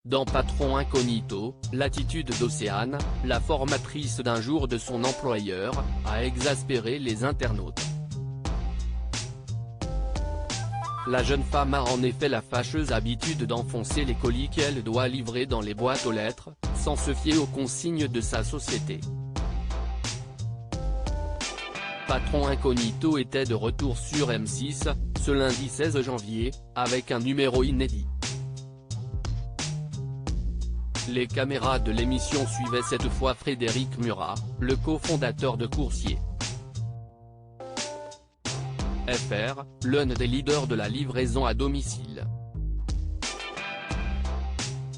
Dans Patron Incognito, l'attitude d'Océane, la formatrice d'un jour de son employeur, a exaspéré les internautes. La jeune femme a en effet la fâcheuse habitude d'enfoncer les colis qu'elle doit livrer dans les boîtes aux lettres, sans se fier aux consignes de sa société. Patron Incognito était de retour sur M6, ce lundi 16 janvier, avec un numéro inédit. Les caméras de l'émission suivaient cette fois Frédéric Murat, le cofondateur de Coursier FR, l'un des leaders de la livraison à domicile.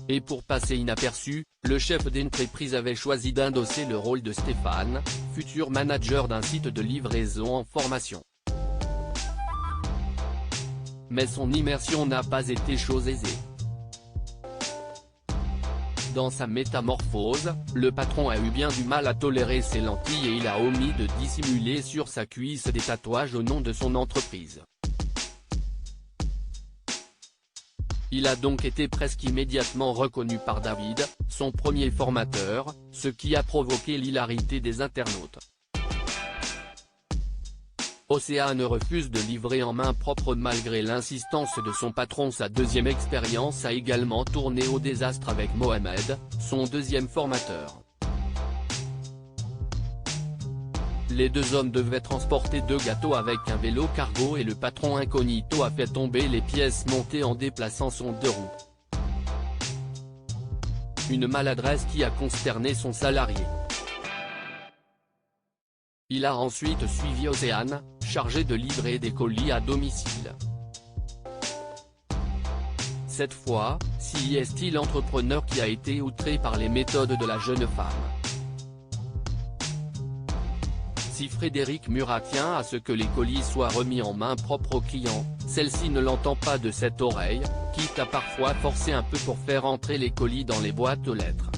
Et pour passer inaperçu, le chef d'entreprise avait choisi d'endosser le rôle de Stéphane, futur manager d'un site de livraison en formation. Mais son immersion n'a pas été chose aisée. Dans sa métamorphose, le patron a eu bien du mal à tolérer ses lentilles et il a omis de dissimuler sur sa cuisse des tatouages au nom de son entreprise. Il a donc été presque immédiatement reconnu par David, son premier formateur, ce qui a provoqué l'hilarité des internautes. Océane refuse de livrer en main propre malgré l'insistance de son patron. Sa deuxième expérience a également tourné au désastre avec Mohamed, son deuxième formateur. Les deux hommes devaient transporter 2 gâteaux avec un vélo cargo et le patron Incognito a fait tomber les pièces montées en déplaçant son 2 roues. Une maladresse qui a consterné son salarié. Il a ensuite suivi Océane, chargé de livrer des colis à domicile. Cette fois, c'est l'entrepreneur qui a été outré par les méthodes de la jeune femme. Si Frédéric Murat tient à ce que les colis soient remis en main propre aux clients, celle-ci ne l'entend pas de cette oreille, quitte à parfois forcer un peu pour faire entrer les colis dans les boîtes aux lettres.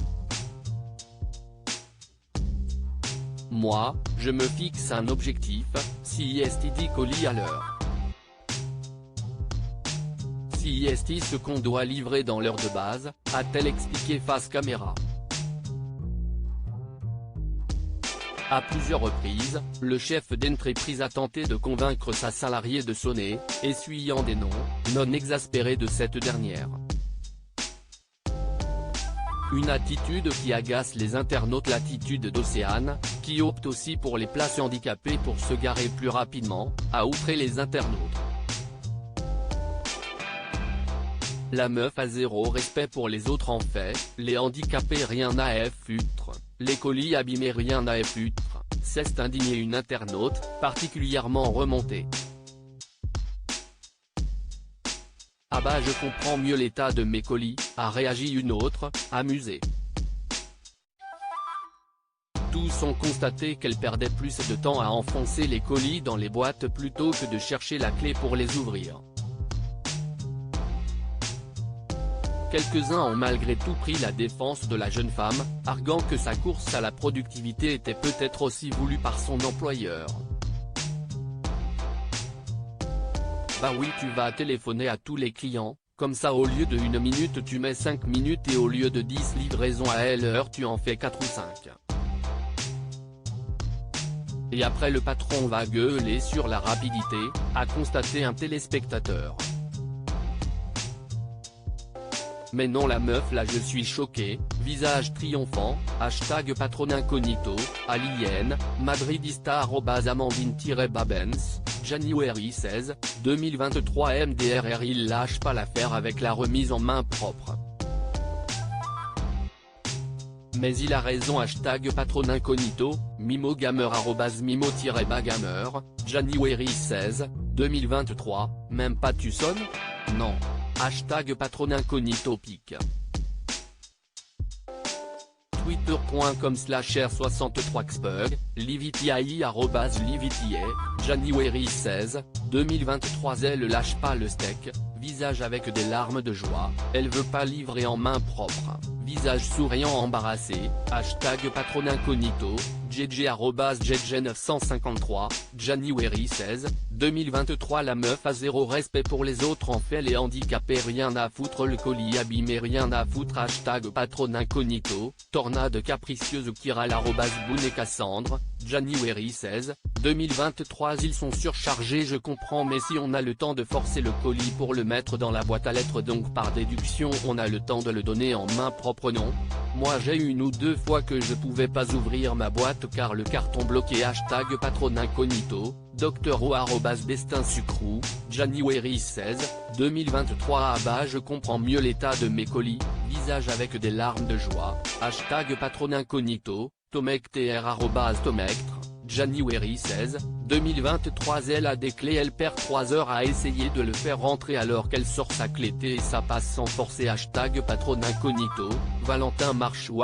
Moi, je me fixe un objectif, 10 colis à l'heure. 10 ce qu'on doit livrer dans l'heure de base, a-t-elle expliqué face caméra. À plusieurs reprises, le chef d'entreprise a tenté de convaincre sa salariée de sonner, essuyant des noms, non exaspérés de cette dernière. Une attitude qui agace les internautes. L'attitude d'Océane, qui opte aussi pour les places handicapées pour se garer plus rapidement, a outré les internautes. La meuf a zéro respect pour les autres. En fait, les handicapés rien à foutre, les colis abîmés rien à foutre, s'est indignée une internaute, particulièrement remontée. Ah bah je comprends mieux l'état de mes colis, a réagi une autre, amusée. Tous ont constaté qu'elle perdait plus de temps à enfoncer les colis dans les boîtes plutôt que de chercher la clé pour les ouvrir. Quelques-uns ont malgré tout pris la défense de la jeune femme, arguant que sa course à la productivité était peut-être aussi voulue par son employeur. Bah oui, tu vas téléphoner à tous les clients, comme ça au lieu de 1 minute tu mets 5 minutes et au lieu de 10 livraisons à l'heure tu en fais 4 ou 5. Et après le patron va gueuler sur la rapidité, a constaté un téléspectateur. Mais non la meuf là je suis choqué, visage triomphant, hashtag patron incognito, alien, madridista @amandine-babens, January 16, 2023 MDRR. Il lâche pas l'affaire avec la remise en main propre. Mais il a raison hashtag patron incognito, mimogamer @mimo-bagamer, January 16, 2023, même pas tu sonnes? Non. Hashtag patron incognito pic. Twitter.com/r63xpug, livitiai @livitiai, January 16, 2023. Elle lâche pas le steak, visage avec des larmes de joie, elle veut pas livrer en main propre, visage souriant embarrassé, hashtag patron incognito, JJ@JJ953, January 16, 2023. La meuf a zéro respect pour les autres, en fait les handicapés rien à foutre, le colis abîmé rien à foutre, hashtag patron incognito, tornade capricieuse Kiral @Boone et Cassandre, January 16, 2023. Ils sont surchargés, je comprends, mais si on a le temps de forcer le colis pour le mettre dans la boîte à lettres, donc par déduction on a le temps de le donner en main propre, non? Moi j'ai une ou deux fois que je pouvais pas ouvrir ma boîte car le carton bloqué, hashtag patron incognito, Dr O @Bestin Sucrou, January 16, 2023. Je comprends mieux l'état de mes colis, visage avec des larmes de joie, hashtag patron incognito, Tomectr @Tomectre, January 16, 2023. Elle a des clés, elle perd 3 heures à essayer de le faire rentrer alors qu'elle sort sa clé T et ça passe sans forcer, hashtag patron incognito, Valentin Marchou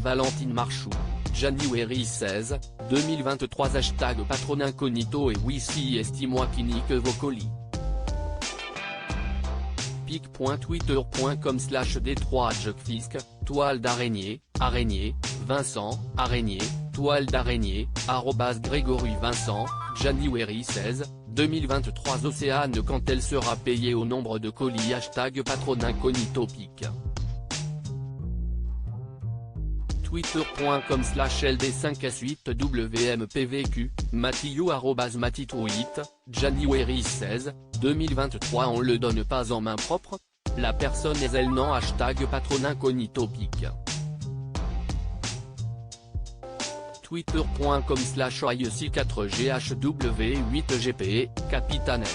Valentine Marchou, January 16, 2023. Hashtag patron incognito. Et oui, si estime-moi qui nique vos colis. pic.twitter.com/D3Jukfisk, toile d'araignée, araignée, Vincent, araignée, toile d'araignée, @Grégory Vincent, January 16, 2023. Océane quand elle sera payée au nombre de colis, hashtag patron incognito pic. Twitter.com/LD5S8WMPVQ, Matillou @Matitouit, January 16, 2023. On le donne pas en main propre? La personne est elle, non, hashtag patron incognito pic. Twitter.com/IEC4GHW8GP, Capitanes.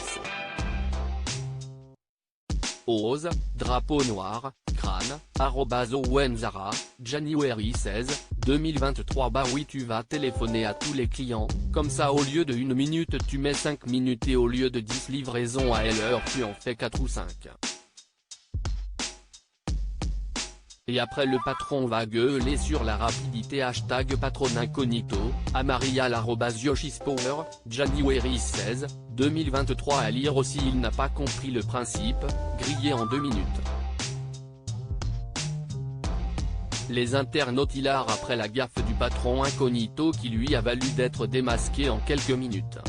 Ose, drapeau noir, crâne, @Owenzara, January 16, 2023. Bah oui, tu vas téléphoner à tous les clients, comme ça au lieu de 1 minute tu mets 5 minutes et au lieu de 10 livraisons à l'heure tu en fais 4 ou 5. Et après le patron va gueuler sur la rapidité, hashtag patron incognito, Amarial @Yoshispower, January 16, 2023. À lire aussi, il n'a pas compris le principe, grillé en 2 minutes. Les internautes hilarent après la gaffe du patron incognito qui lui a valu d'être démasqué en quelques minutes.